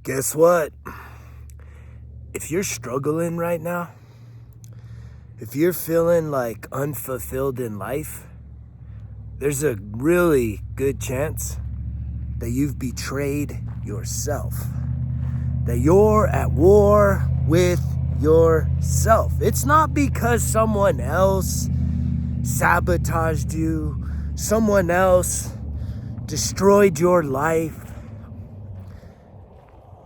Guess what? If you're struggling right now, if you're feeling like unfulfilled in life, there's a really good chance that you've betrayed yourself, that you're at war with yourself. It's not because someone else sabotaged you, someone else destroyed your life.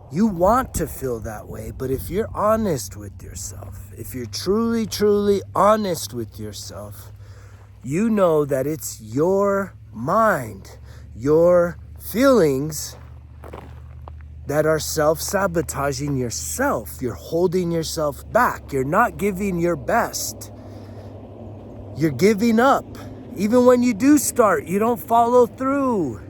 You want to feel that way, but if you're honest with yourself, if you're truly honest with yourself, you know that it's your mind, your feelings that are self-sabotaging yourself. You're holding yourself back. You're not giving your best. You're giving up. Even when you do start, you don't follow through.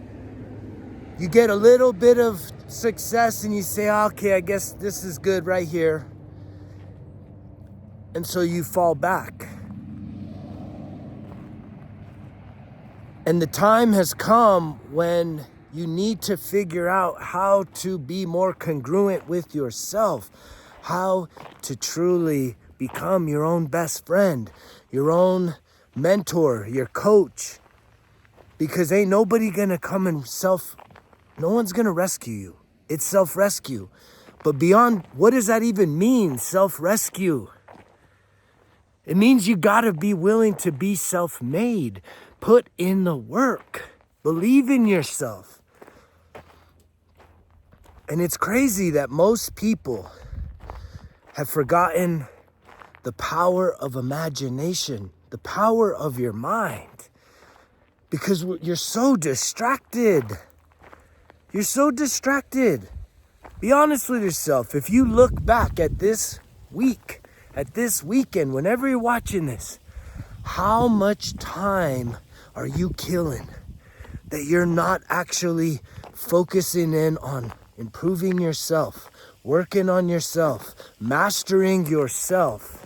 You get a little bit of success and you say, okay, I guess this is good right here. And so you fall back. And the time has come when you need to figure out how to be more congruent with yourself, how to truly become your own best friend, your own mentor, your coach. Because ain't nobody gonna come and no one's gonna rescue you. It's self-rescue. But beyond, what does that even mean, self-rescue? It means you gotta be willing to be self-made. Put in the work. Believe in yourself. And it's crazy that most people have forgotten the power of imagination, the power of your mind, because you're so distracted. You're so distracted. Be honest with yourself. If you look back at this week, at this weekend, whenever you're watching this, how much time are you killing that you're not actually focusing in on improving yourself, working on yourself, mastering yourself?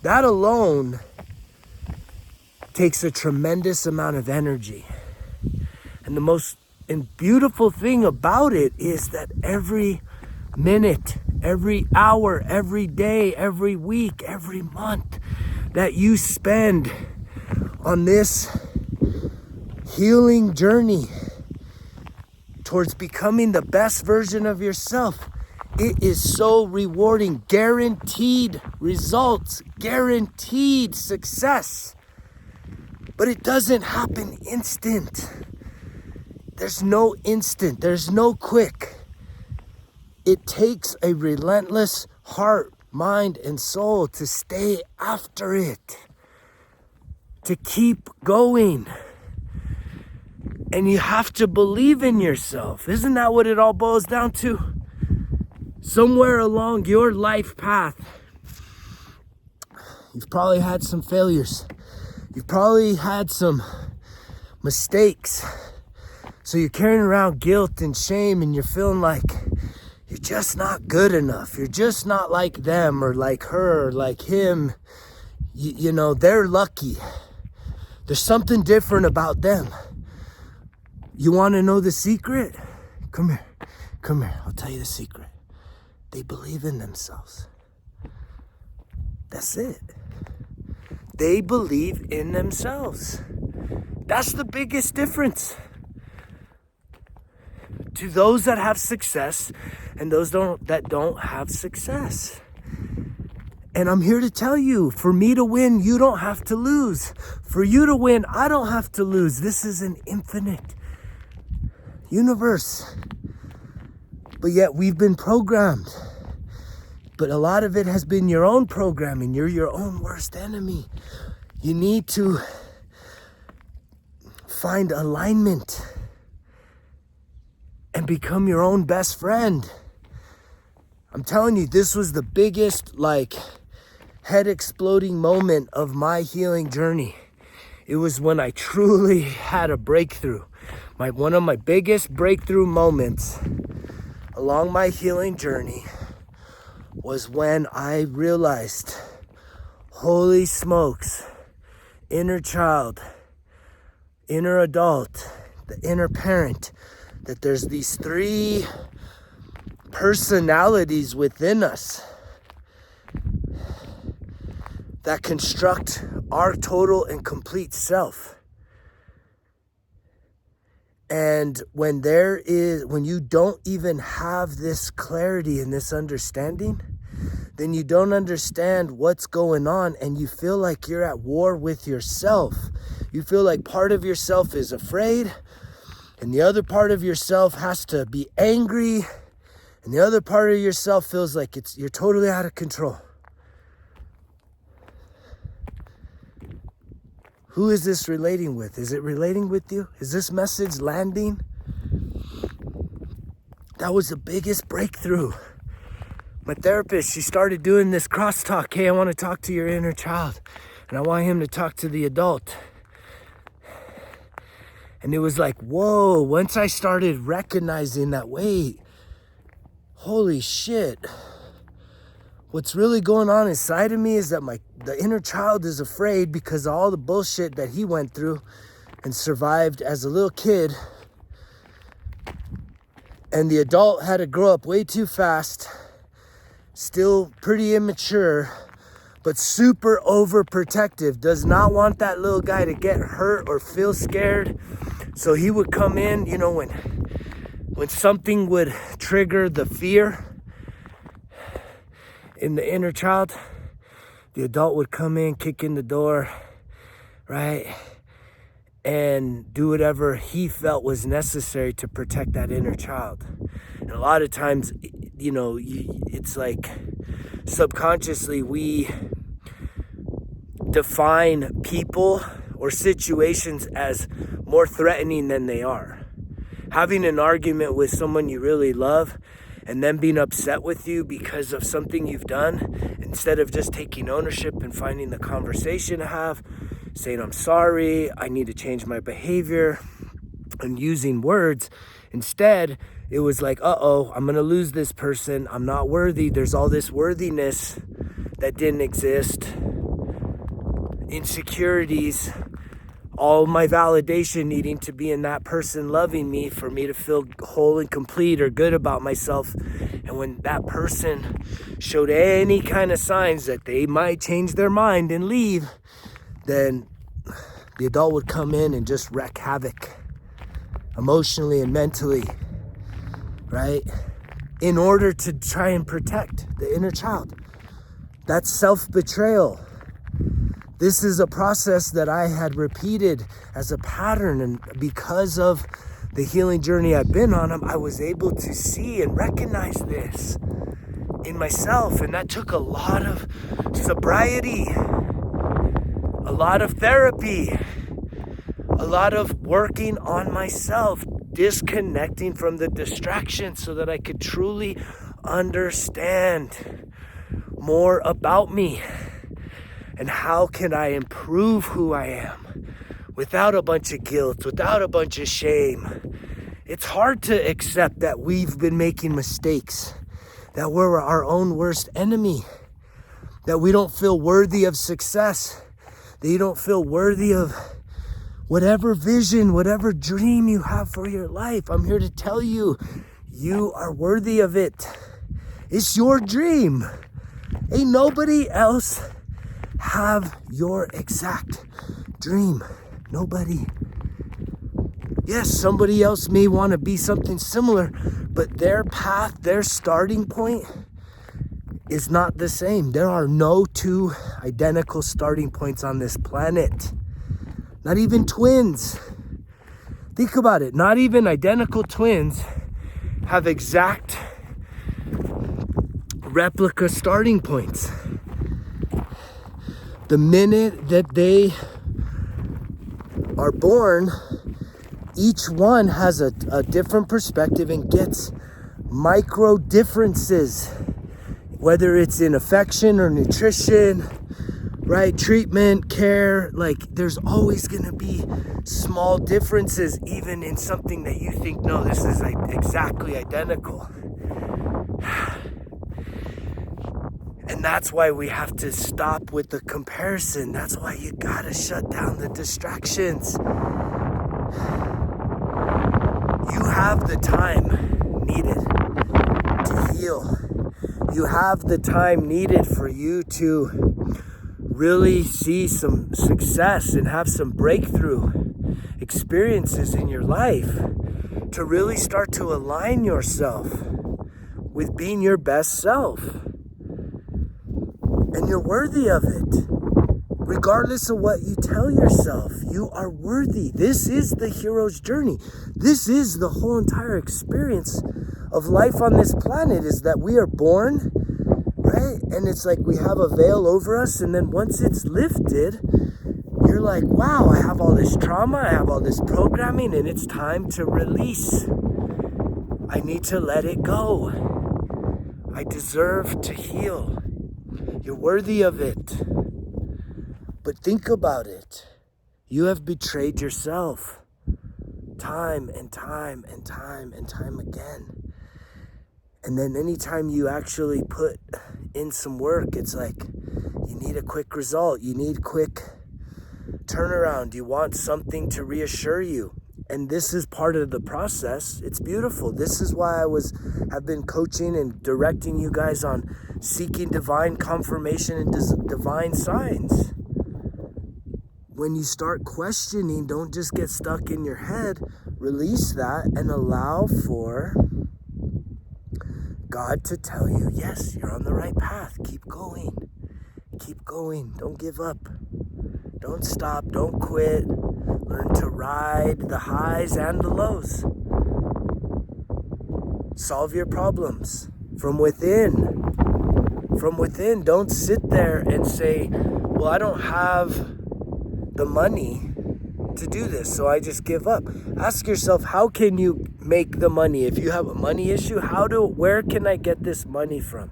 That alone takes a tremendous amount of energy. And the most beautiful thing about it is that every minute, every hour, every day, every week, every month that you spend on this healing journey towards becoming the best version of yourself, it is so rewarding. Guaranteed results, guaranteed success. But it doesn't happen instant. There's no instant. There's no quick. It takes a relentless heart, mind, and soul to stay after it, to keep going. And you have to believe in yourself. Isn't that what it all boils down to? Somewhere along your life path, you've probably had some failures. You've probably had some mistakes. So you're carrying around guilt and shame, and you're feeling like you're just not good enough. You're just not like them or like her or like him. You know, they're lucky. There's something different about them. You want to know the secret? Come here. I'll tell you the secret. They believe in themselves. That's it. They believe in themselves. That's the biggest difference to those that have success and those that don't have success. And I'm here to tell you, for me to win, you don't have to lose. For you to win, I don't have to lose. This is an infinite universe. But yet we've been programmed. But a lot of it has been your own programming. You're your own worst enemy. You need to find alignment and become your own best friend. I'm telling you, this was the biggest, head exploding moment of my healing journey. It was when I truly had a breakthrough. One of my biggest breakthrough moments along my healing journey was when I realized, holy smokes, inner child, inner adult, the inner parent, that there's these three personalities within us that construct our total and complete self. And when you don't even have this clarity and this understanding, then you don't understand what's going on, and you feel like you're at war with yourself. You feel like part of yourself is afraid, and the other part of yourself has to be angry, and the other part of yourself feels like you're totally out of control. Who is this relating with? Is it relating with you? Is this message landing? That was the biggest breakthrough. My therapist, she started doing this crosstalk. Hey, I want to talk to your inner child, and I want him to talk to the adult. And it was like, whoa, once I started recognizing that, wait, holy shit. What's really going on inside of me is that the inner child is afraid because of all the bullshit that he went through and survived as a little kid. And the adult had to grow up way too fast, still pretty immature, but super overprotective, does not want that little guy to get hurt or feel scared. So he would come in, when something would trigger the fear in the inner child, the adult would come in, kick in the door, right? And do whatever he felt was necessary to protect that inner child. And a lot of times, it's like subconsciously we define people or situations as more threatening than they are. Having an argument with someone you really love and them being upset with you because of something you've done, instead of just taking ownership and finding the conversation to have, saying, I'm sorry, I need to change my behavior, and using words. Instead, it was like, I'm going to lose this person. I'm not worthy. There's all this worthiness that didn't exist. Insecurities, all my validation needing to be in that person loving me for me to feel whole and complete or good about myself. And when that person showed any kind of signs that they might change their mind and leave, then the adult would come in and just wreak havoc emotionally and mentally, right? In order to try and protect the inner child. That's self-betrayal. This is a process that I had repeated as a pattern, and because of the healing journey I've been on, I was able to see and recognize this in myself, and that took a lot of sobriety, a lot of therapy, a lot of working on myself, disconnecting from the distractions so that I could truly understand more about me. And how can I improve who I am without a bunch of guilt, without a bunch of shame? It's hard to accept that we've been making mistakes, that we're our own worst enemy, that we don't feel worthy of success, that you don't feel worthy of whatever vision, whatever dream you have for your life. I'm here to tell you, you are worthy of it. It's your dream. Ain't nobody else have your exact dream. Nobody. Yes, somebody else may want to be something similar, but their path, their starting point is not the same. There are no two identical starting points on this planet. Not even twins. Think about it. Not even identical twins have exact replica starting points. The minute that they are born, each one has a different perspective and gets micro differences, whether it's in affection or nutrition, right? Treatment, care, like there's always going to be small differences, even in something that you think, no, this is like exactly identical. And that's why we have to stop with the comparison. That's why you gotta shut down the distractions. You have the time needed to You have the time needed for you to really see some success and have some breakthrough experiences in your life, to really start to align yourself with being your best self. And you're worthy of it. Regardless of what you tell yourself, you are worthy. This is the hero's journey. This is the whole entire experience of life on this planet, is that we are born, right? And it's like we have a veil over us, and then once it's lifted, you're like, wow, I have all this trauma, I have all this programming, and it's time to release. I need to let it go. I deserve to heal. You're worthy of it. But think about it. You have betrayed yourself time and time and time and time again. And then anytime you actually put in some work, it's like you need a quick result. You need quick turnaround. You want something to reassure you. And this is part of the process. It's beautiful. This is why have been coaching and directing you guys on seeking divine confirmation and divine signs. When you start questioning, don't just get stuck in your head. Release that and allow for God to tell you, yes, you're on the right path. Keep going. Keep going. Don't give up. Don't stop. Don't quit. Learn to ride the highs and the lows. Solve your problems from within. From within. Don't sit there and say, well, I don't have the money to do this, so I just give up. Ask yourself, how can you make the money? If you have a money issue, where can I get this money from?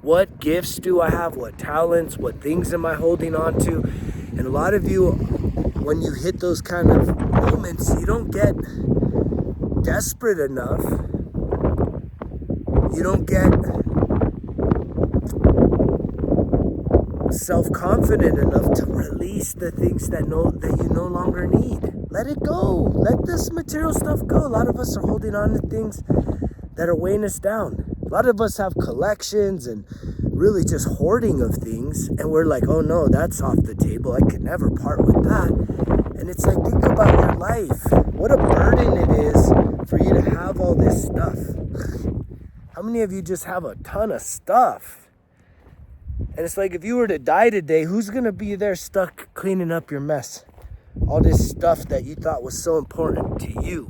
What gifts do I have? What talents? What things am I holding on to? And a lot of you, when you hit those kind of moments, you don't get desperate enough. You don't get self-confident enough to release the things that you no longer need. Let it go. Let this material stuff go. A lot of us are holding on to things that are weighing us down. A lot of us have collections and really just hoarding of things, and we're like, oh no, that's off the table. I could never part with that. And it's like, think about your life. What a burden it is for you to have all this stuff. How many of you just have a ton of stuff? And it's like, if you were to die today, who's going to be there stuck cleaning up your mess? All this stuff that you thought was so important to you.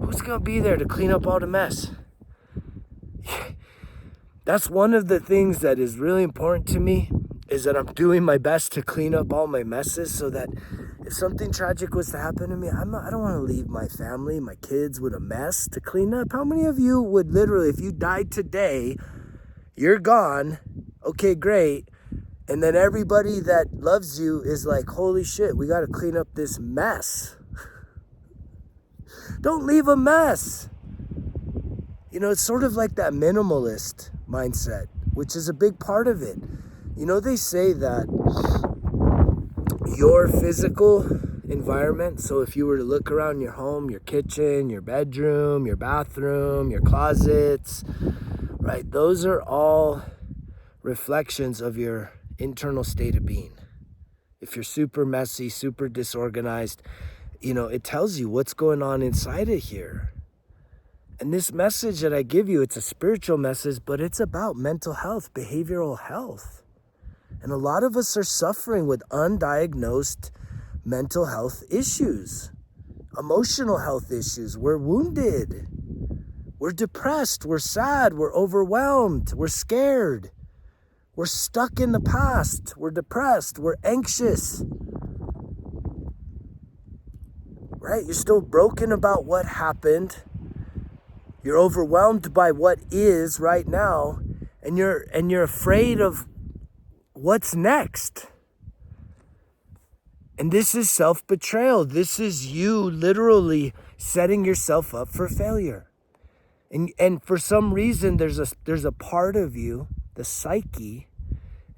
Who's going to be there to clean up all the mess? That's one of the things that is really important to me, is that I'm doing my best to clean up all my messes, so that if something tragic was to happen to me, I don't want to leave my family, my kids with a mess to clean up. How many of you would literally, if you died today, you're gone, okay, great, and then everybody that loves you is like, holy shit, we got to clean up this mess. Don't leave a mess. You know, it's sort of like that minimalist mindset, which is a big part of it. You know, they say that your physical environment, so if you were to look around your home, your kitchen, your bedroom, your bathroom, your closets, right, those are all reflections of your internal state of being. If you're super messy, super disorganized, you know, it tells you what's going on inside of here. And this message that I give you, it's a spiritual message, but it's about mental health, behavioral health. And a lot of us are suffering with undiagnosed mental health issues, emotional health issues. We're wounded. We're depressed. We're sad. We're overwhelmed. We're scared. We're stuck in the past. We're depressed. We're anxious. Right? You're still broken about what happened. You're overwhelmed by what is right now, and you're afraid of what's next. And this is self-betrayal. This is you literally setting yourself up for failure. And for some reason, there's a part of you, the psyche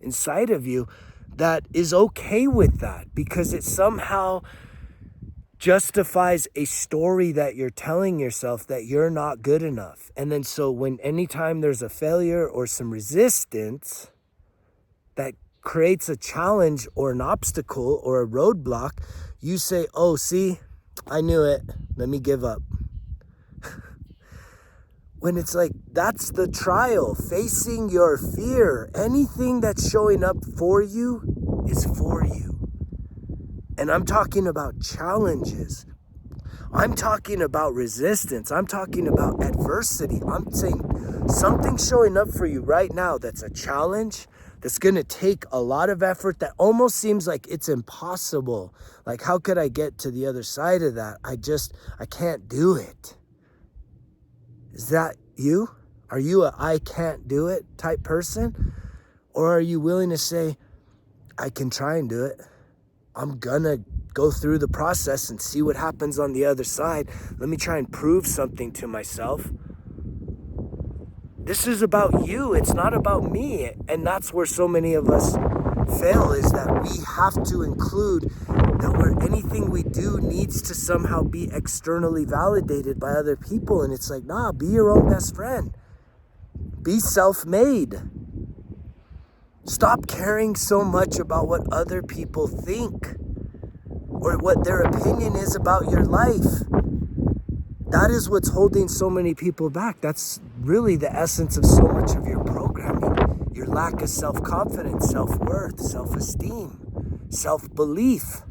inside of you, that is okay with that, because it somehow justifies a story that you're telling yourself that you're not good enough. And then so when anytime there's a failure or some resistance that creates a challenge or an obstacle or a roadblock, you say, oh, see, I knew it. Let me give up. When it's like, that's the trial, facing your fear. Anything that's showing up for you is for you. And I'm talking about challenges. I'm talking about resistance. I'm talking about adversity. I'm saying something showing up for you right now that's a challenge, that's going to take a lot of effort, that almost seems like it's impossible. Like, how could I get to the other side of that? I can't do it. Is that you? Are you a I can't do it type person? Or are you willing to say, I can try and do it. I'm gonna go through the process and see what happens on the other side. Let me try and prove something to myself. This is about you. It's not about me. And that's where so many of us fail, is that we have to include that where anything we do needs to somehow be externally validated by other people. And it's like, nah, be your own best friend. Be self-made. Stop caring so much about what other people think or what their opinion is about your life. That is what's holding so many people back. That's really the essence of so much of your programming. Your lack of self-confidence, self-worth, self-esteem, self-belief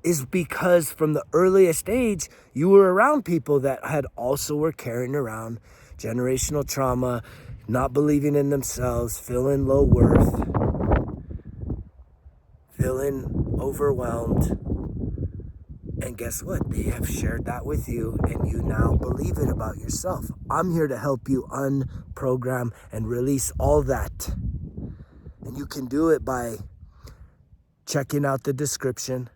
is because from the earliest age, you were around people that had also were carrying around generational trauma, not believing in themselves, feeling low worth, feeling overwhelmed. And guess what? They have shared that with you, and you now believe it about yourself. I'm here to help you unprogram and release all that. And you can do it by checking out the description,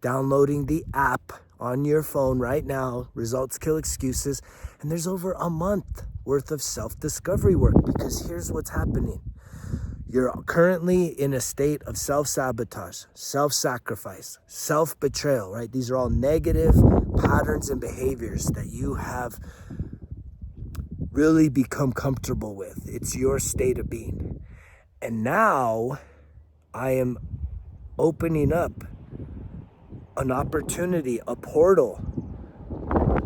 downloading the app on your phone right now, Results Kill Excuses, and there's over a month worth of self-discovery work, because here's what's happening. You're currently in a state of self-sabotage, self-sacrifice, self-betrayal, right? These are all negative patterns and behaviors that you have really become comfortable with. It's your state of being. And now I am opening up an opportunity, a portal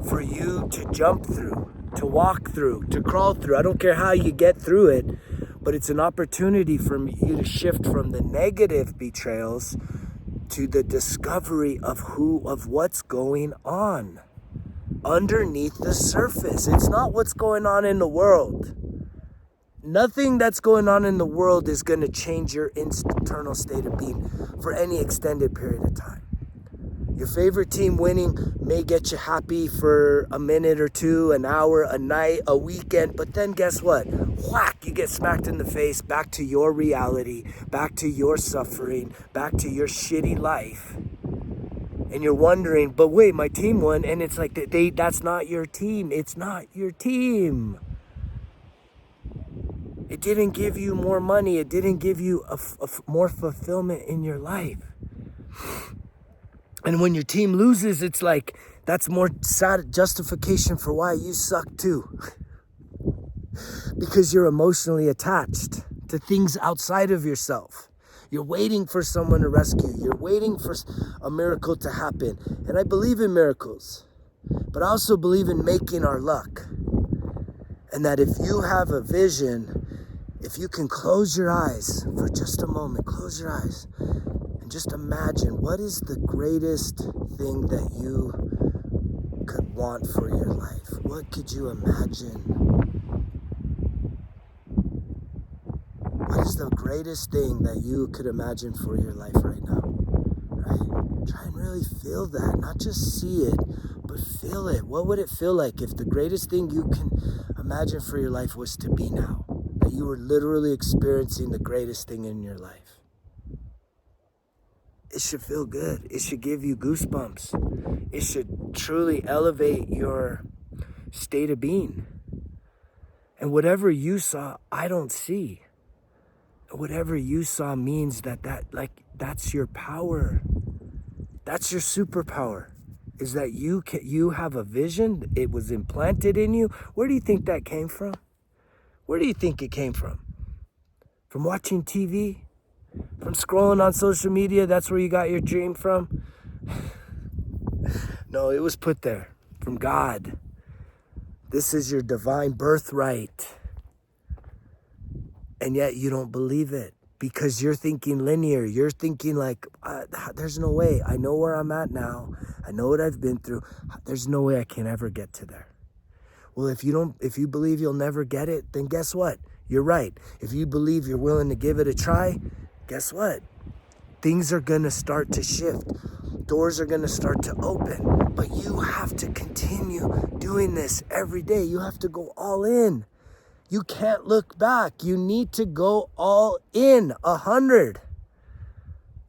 for you to jump through, to walk through, to crawl through. I don't care how you get through it, but it's an opportunity for you to shift from the negative betrayals to the discovery of what's going on underneath the surface. It's not what's going on in the world. Nothing that's going on in the world is going to change your internal state of being for any extended period of time. Your favorite team winning may get you happy for a minute or two, an hour, a night, a weekend, but then guess what? Whack, you get smacked in the face, back to your reality, back to your suffering, back to your shitty life. And you're wondering, but wait, my team won, and it's like, that's not your team. It's not your team. It didn't give you more money. It didn't give you more fulfillment in your life. And when your team loses, it's like, that's more sad justification for why you suck too. Because you're emotionally attached to things outside of yourself. You're waiting for someone to rescue you. You're waiting for a miracle to happen. And I believe in miracles, but I also believe in making our luck. And that if you have a vision, if you can close your eyes for just a moment, close your eyes, and just imagine, what is the greatest thing that you could want for your life? What could you imagine? What is the greatest thing that you could imagine for your life right now? Right? Try and really feel that, not just see it, but feel it. What would it feel like if the greatest thing you can imagine for your life was to be now? That you were literally experiencing the greatest thing in your life. It should feel good. It should give you goosebumps. It should truly elevate your state of being. And whatever you saw, I don't see. Whatever you saw means that's your power. That's your superpower, is that you have a vision. It was implanted in you. Where do you think that came from? Where do you think it came from? From watching TV? From scrolling on social media? That's where you got your dream from? No, it was put there from God. This is your divine birthright. And yet you don't believe it because you're thinking linear. You're thinking like, there's no way. I know where I'm at now. I know what I've been through. There's no way I can ever get to there. Well, if you believe you'll never get it, then guess what? You're right. If you believe you're willing to give it a try, guess what? Things are going to start to shift. Doors are going to start to open. But you have to continue doing this every day. You have to go all in. You can't look back. You need to go all in, 100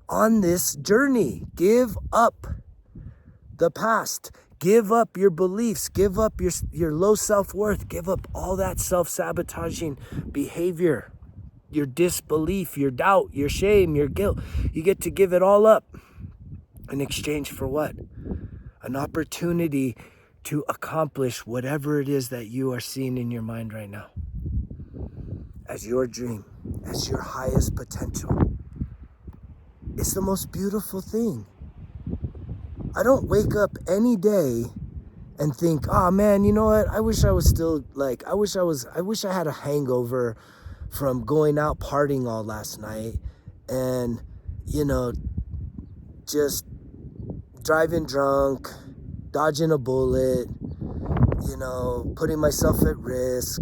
on this journey. Give up the past. Give up your beliefs. Give up your low self-worth. Give up all that self-sabotaging behavior, your disbelief, your doubt, your shame, your guilt. You get to give it all up in exchange for what? An opportunity to accomplish whatever it is that you are seeing in your mind right now as your dream, as your highest potential. It's the most beautiful thing. I don't wake up any day and think, oh man, you know what? I wish I was still like, I wish I had a hangover from going out partying all last night and, just driving drunk, dodging a bullet, putting myself at risk,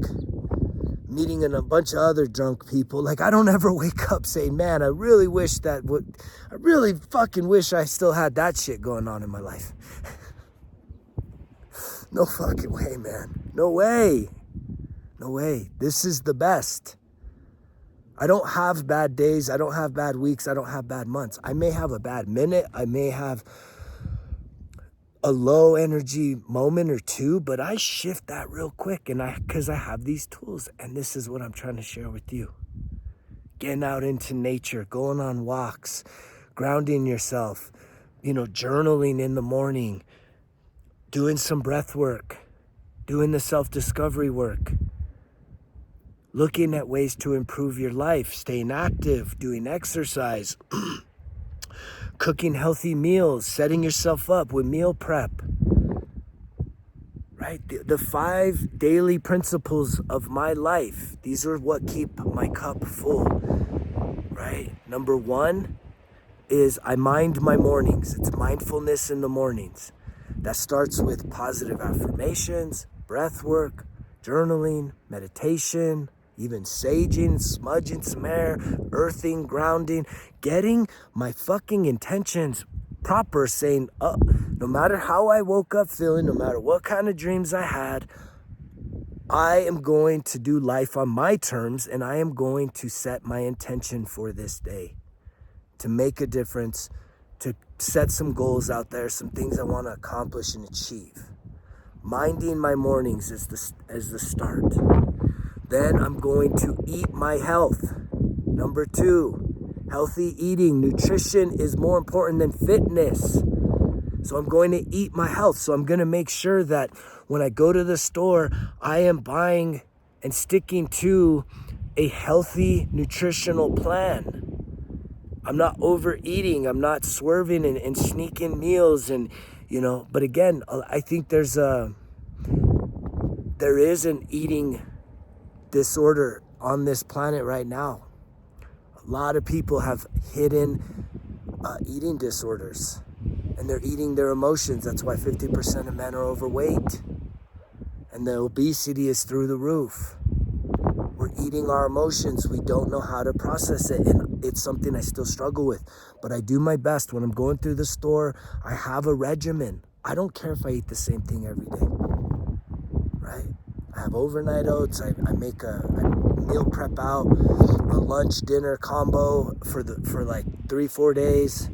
meeting a bunch of other drunk people. Like, I don't ever wake up saying, man, I really fucking wish I still had that shit going on in my life. No fucking way, man. No way. No way. This is the best. I don't have bad days. I don't have bad weeks. I don't have bad months. I may have a bad minute. I may have a low energy moment or two, but I shift that real quick because I have these tools, and this is what I'm trying to share with you. Getting out into nature, going on walks, grounding yourself, journaling in the morning, doing some breath work, doing the self-discovery work, looking at ways to improve your life, staying active, doing exercise, cooking healthy meals, setting yourself up with meal prep, right? The 5 daily principles of my life. These are what keep my cup full, right? Number 1 is I mind my mornings. It's mindfulness in the mornings. That starts with positive affirmations, breath work, journaling, meditation, even saging, smudging some hair, earthing, grounding, getting my fucking intentions proper, saying, no matter how I woke up feeling, no matter what kind of dreams I had, I am going to do life on my terms, and I am going to set my intention for this day to make a difference, to set some goals out there, some things I want to accomplish and achieve. Minding my mornings is the start. Then I'm going to eat my health. Number 2, healthy eating. Nutrition is more important than fitness. So I'm going to eat my health. So I'm going to make sure that when I go to the store, I am buying and sticking to a healthy nutritional plan. I'm not overeating. I'm not swerving and sneaking meals but again, I think there is an eating disorder on this planet right now. A lot of people have hidden eating disorders, and they're eating their emotions. That's why 50% of men are overweight, and the obesity is through the roof. We're eating our emotions. We don't know how to process it, and it's something I still struggle with. But I do my best. When I'm going through the store, I have a regimen. I don't care if I eat the same thing every day, right? I have overnight oats. I make a meal prep out, a lunch dinner combo for like 3-4 days,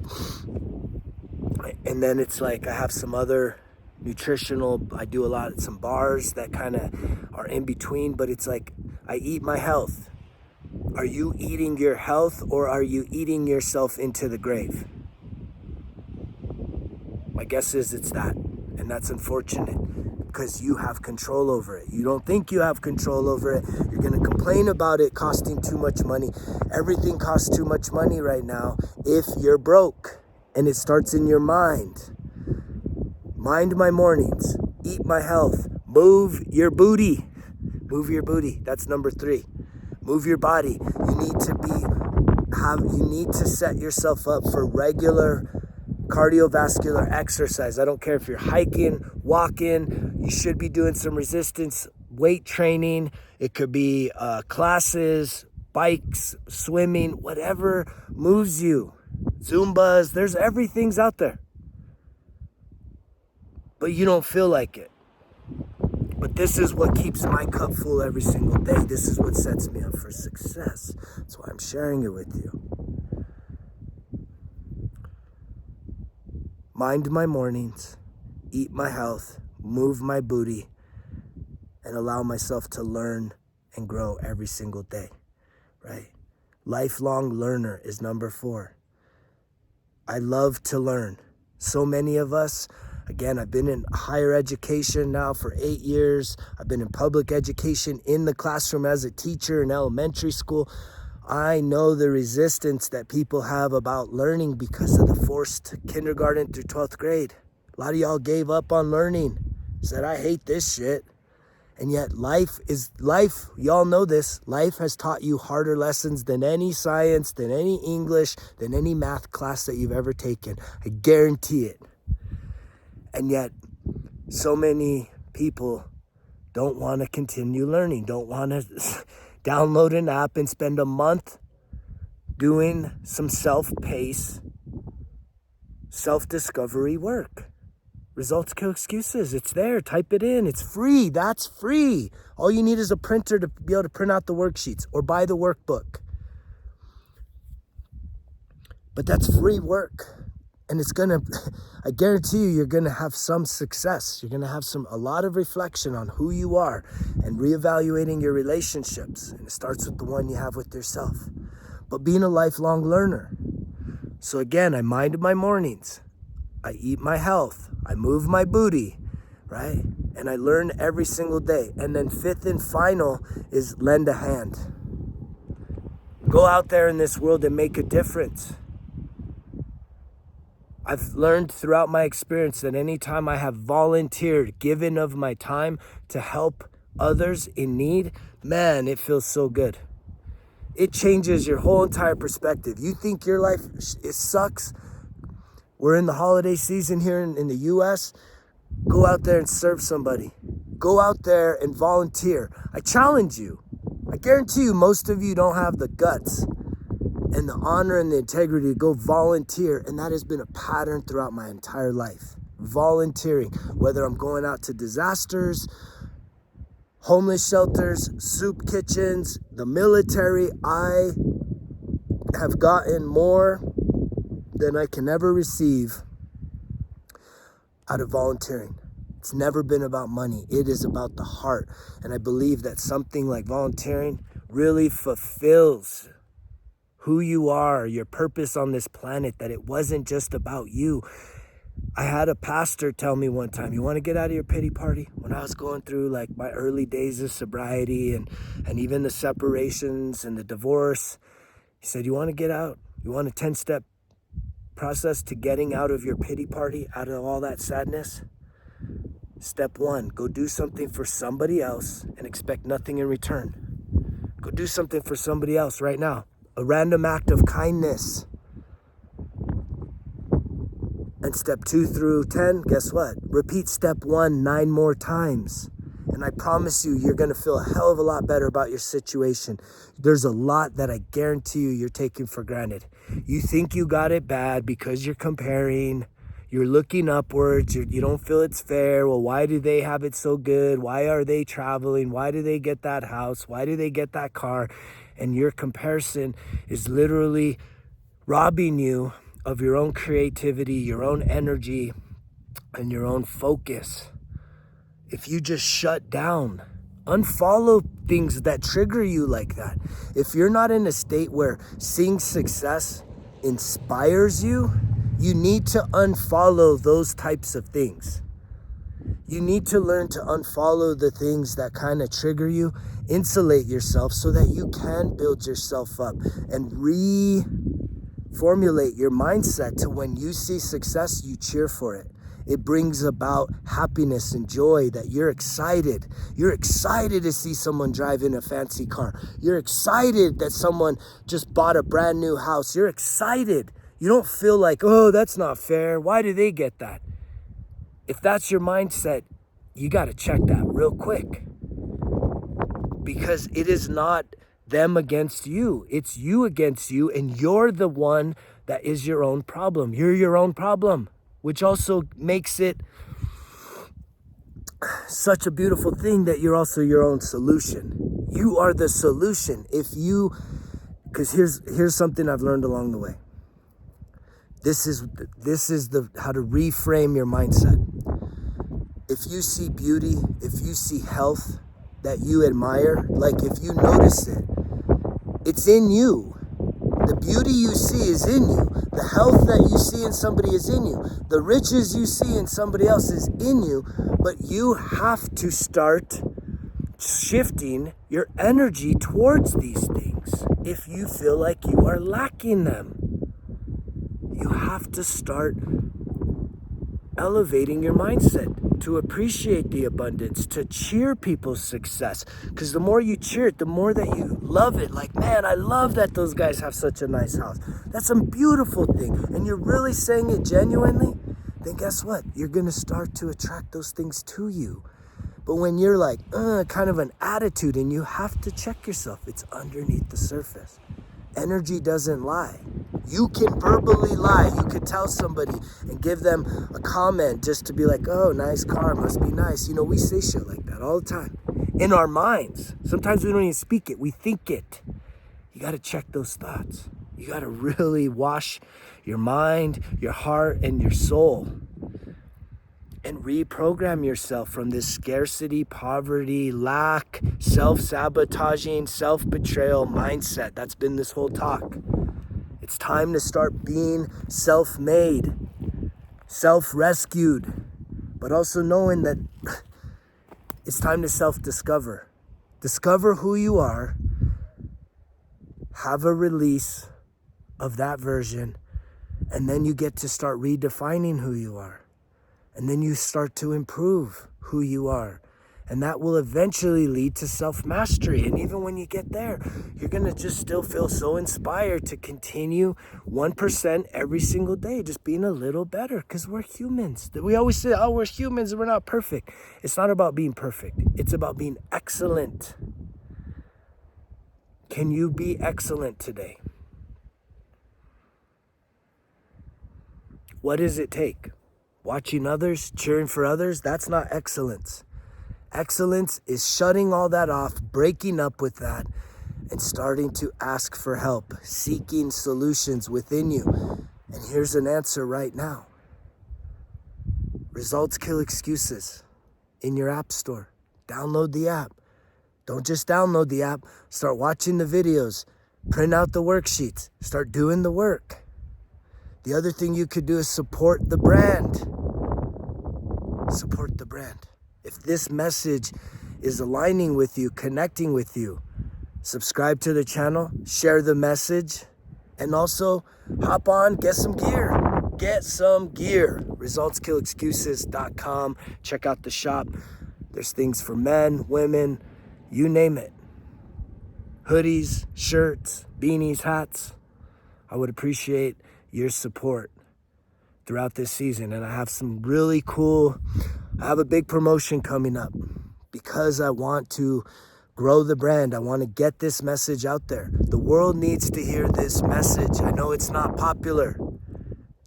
and then it's like I have some other nutritional. I do some bars that kind of are in between, but it's like I eat my health. Are you eating your health, or are you eating yourself into the grave? My guess is it's that. And that's unfortunate because you have control over it. You don't think you have control over it. You're going to complain about it costing too much money. Everything costs too much money right now if you're broke. And it starts in your mind. Mind my mornings. Eat my health. Move your booty. Move your booty. That's number 3. Move your body. You need to set yourself up for regular cardiovascular exercise. I don't care if you're hiking, walking, you should be doing some resistance weight training. It could be classes, bikes, swimming, whatever moves you. Zumbas, everything's out there. But you don't feel like it. But this is what keeps my cup full every single day. This is what sets me up for success. That's why I'm sharing it with you. Mind my mornings, eat my health, move my booty, and allow myself to learn and grow every single day, right? Lifelong learner is number 4. I love to learn. So many of us, again, I've been in higher education now for 8 years. I've been in public education in the classroom as a teacher in elementary school. I know the resistance that people have about learning because of the forced kindergarten through 12th grade. A lot of y'all gave up on learning, said, I hate this shit. And yet life, y'all know this, life has taught you harder lessons than any science, than any English, than any math class that you've ever taken. I guarantee it. And yet so many people don't want to continue learning, don't want to download an app and spend a month doing some self-paced, self-discovery work. Results kill excuses. It's there. Type it in. It's free. That's free. All you need is a printer to be able to print out the worksheets or buy the workbook. But that's free work. And I guarantee you're going to have some success. You're going to have a lot of reflection on who you are and reevaluating your relationships. And it starts with the one you have with yourself. But being a lifelong learner. So again, I mind my mornings. I eat my health. I move my booty, right? And I learn every single day. And then 5th and final is lend a hand. Go out there in this world and make a difference. I've learned throughout my experience that anytime I have volunteered, given of my time to help others in need, man, it feels so good. It changes your whole entire perspective. You think your life, it sucks? We're in the holiday season here in the U.S. Go out there and serve somebody. Go out there and volunteer. I challenge you. I guarantee you most of you don't have the guts and the honor and the integrity to go volunteer. And that has been a pattern throughout my entire life. Volunteering, whether I'm going out to disasters, homeless shelters, soup kitchens, the military. I have gotten more than I can ever receive out of volunteering. It's never been about money. It is about the heart. And I believe that something like volunteering really fulfills who you are, your purpose on this planet, that it wasn't just about you. I had a pastor tell me one time, you want to get out of your pity party? When I was going through like my early days of sobriety and even the separations and the divorce, he said, you want to get out? You want a 10-step process to getting out of your pity party, out of all that sadness? Step 1, go do something for somebody else and expect nothing in return. Go do something for somebody else right now. A random act of kindness. And step 2 through 10, guess what? Repeat step 1 9 more times. And I promise you, you're going to feel a hell of a lot better about your situation. There's a lot that I guarantee you're taking for granted. You think you got it bad because you're comparing. You're looking upwards. You don't feel it's fair. Well, why do they have it so good? Why are they traveling? Why do they get that house? Why do they get that car? And your comparison is literally robbing you of your own creativity, your own energy, and your own focus. If you just shut down, unfollow things that trigger you like that. If you're not in a state where seeing success inspires you, You need to unfollow those types of things. You need to learn to unfollow the things that kind of trigger you, insulate yourself so that you can build yourself up and reformulate your mindset to when you see success, you cheer for it. It brings about happiness and joy that you're excited. You're excited to see someone drive in a fancy car. You're excited that someone just bought a brand new house. You're excited. You don't feel like, oh, that's not fair. Why do they get that? If that's your mindset, you got to check that real quick. Because it is not them against you. It's you against you, and you're the one that is your own problem. You're your own problem, which also makes it such a beautiful thing that you're also your own solution. You are the solution. Because here's something I've learned along the way. This is how to reframe your mindset. If you see beauty, if you see health that you admire, like if you notice it, it's in you. The beauty you see is in you. The health that you see in somebody is in you. The riches you see in somebody else is in you. But you have to start shifting your energy towards these things if you feel like you are lacking them. You have to start elevating your mindset to appreciate the abundance, to cheer people's success. Because the more you cheer it, the more that you love it. Like, man, I love that those guys have such a nice house. That's a beautiful thing. And you're really saying it genuinely, then guess what? You're going to start to attract those things to you. But when you're like, kind of an attitude, and you have to check yourself, it's underneath the surface. Energy doesn't lie. You can verbally lie. You could tell somebody and give them a comment just to be like, oh, nice car, must be nice. You know, we say shit like that all the time. In our minds. Sometimes we don't even speak it. We think it. You got to check those thoughts. You got to really wash your mind, your heart, and your soul. And reprogram yourself from this scarcity, poverty, lack, self-sabotaging, self-betrayal mindset. That's been this whole talk. It's time to start being self-made, self-rescued, but also knowing that it's time to self-discover. Discover who you are, have a release of that version, and then you get to start redefining who you are. And then you start to improve who you are. And that will eventually lead to self-mastery. And even when you get there, you're going to just still feel so inspired to continue 1% every single day, just being a little better, because we're humans. We always say, oh, we're humans and we're not perfect. It's not about being perfect. It's about being excellent. Can you be excellent today? What does it take? Watching others, cheering for others, that's not excellence. Excellence is shutting all that off, breaking up with that, and starting to ask for help, seeking solutions within you. And here's an answer right now. Results kill excuses in your app store. Download the app. Don't just download the app. Start watching the videos. Print out the worksheets. Start doing the work. The other thing you could do is support the brand. Support the brand. If this message is aligning with you, connecting with you, subscribe to the channel, share the message, and also hop on, get some gear. Get some gear. ResultsKillExcuses.com. Check out the shop. There's things for men, women, you name it. Hoodies, shirts, beanies, hats. I would appreciate your support throughout this season. And I have I have a big promotion coming up because I want to grow the brand. I want to get this message out there. The world needs to hear this message. I know it's not popular.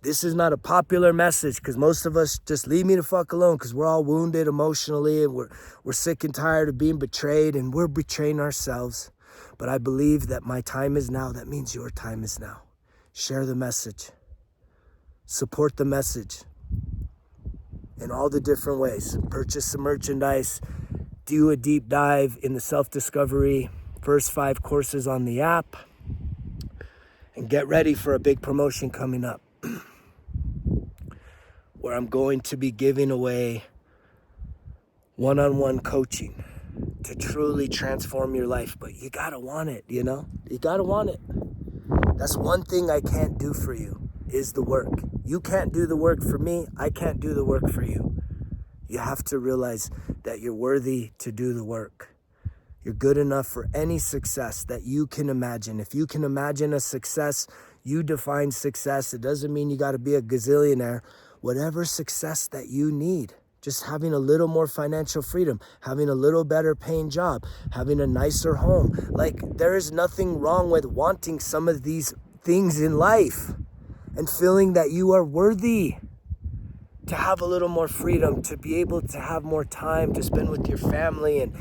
This is not a popular message because most of us just leave me the fuck alone because we're all wounded emotionally and we're sick and tired of being betrayed and we're betraying ourselves. But I believe that my time is now. That means your time is now. Share the message. Support the message in all the different ways. Purchase some merchandise. Do a deep dive in the self-discovery first 5 courses on the app. And get ready for a big promotion coming up. where I'm going to be giving away one-on-one coaching to truly transform your life. But you gotta want it, you know? You gotta want it. That's one thing I can't do for you, is the work. You can't do the work for me. I can't do the work for you. You have to realize that you're worthy to do the work. You're good enough for any success that you can imagine. If you can imagine a success, you define success. It doesn't mean you got to be a gazillionaire. Whatever success that you need, just having a little more financial freedom, having a little better paying job, having a nicer home. Like, there is nothing wrong with wanting some of these things in life and feeling that you are worthy to have a little more freedom, to be able to have more time to spend with your family and,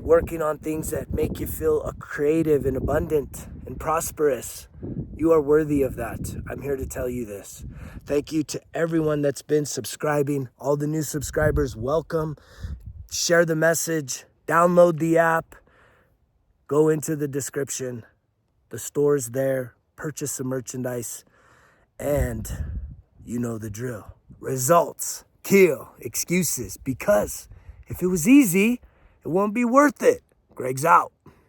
working on things that make you feel creative and abundant and prosperous. You are worthy of that. I'm here to tell you this. Thank you to everyone that's been subscribing. All the new subscribers, welcome. Share the message. Download the app. Go into the description. The store's there. Purchase some merchandise. And you know the drill. Results kill excuses, because if it was easy, it won't be worth it. Greg's out.